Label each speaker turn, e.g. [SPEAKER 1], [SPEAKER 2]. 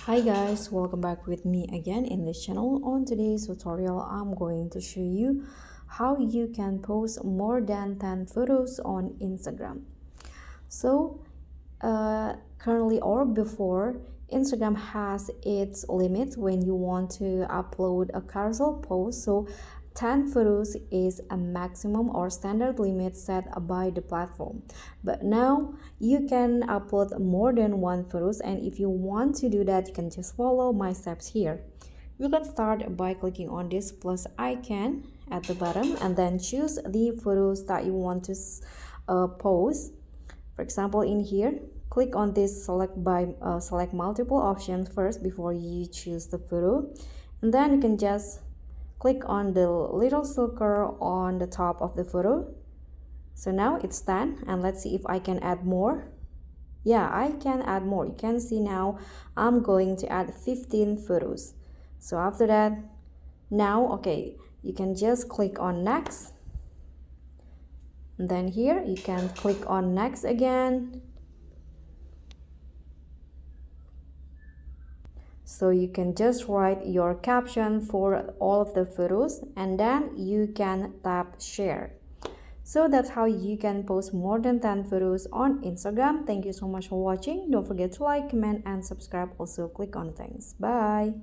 [SPEAKER 1] Hi guys, welcome back with me again in this channel. On today's tutorial, I'm going to show you how you can post more than 10 photos on Instagram. So currently or before, Instagram has its limit when you want to upload a carousel post. So 10 photos is a maximum or standard limit set by the platform, but now you can upload more than one photos, and if you want to do that, you can just follow my steps here. You can start by clicking on this plus icon at the bottom and then choose the photos that you want to post. For example, in here, click on this select multiple options first before you choose the photo, and then you can just click on the little circle on the top of the photo. So now it's done, and let's see if I can add more. Yeah, I can add more. You can see now I'm going to add 15 photos. So after that, now okay, you can just click on next, and then here you can click on next again. So you can just write your caption for all of the photos, and then you can tap share. So that's how you can post more than 10 photos on Instagram. Thank you so much for watching. Don't forget to like, comment, and subscribe. Also click on thanks. Bye.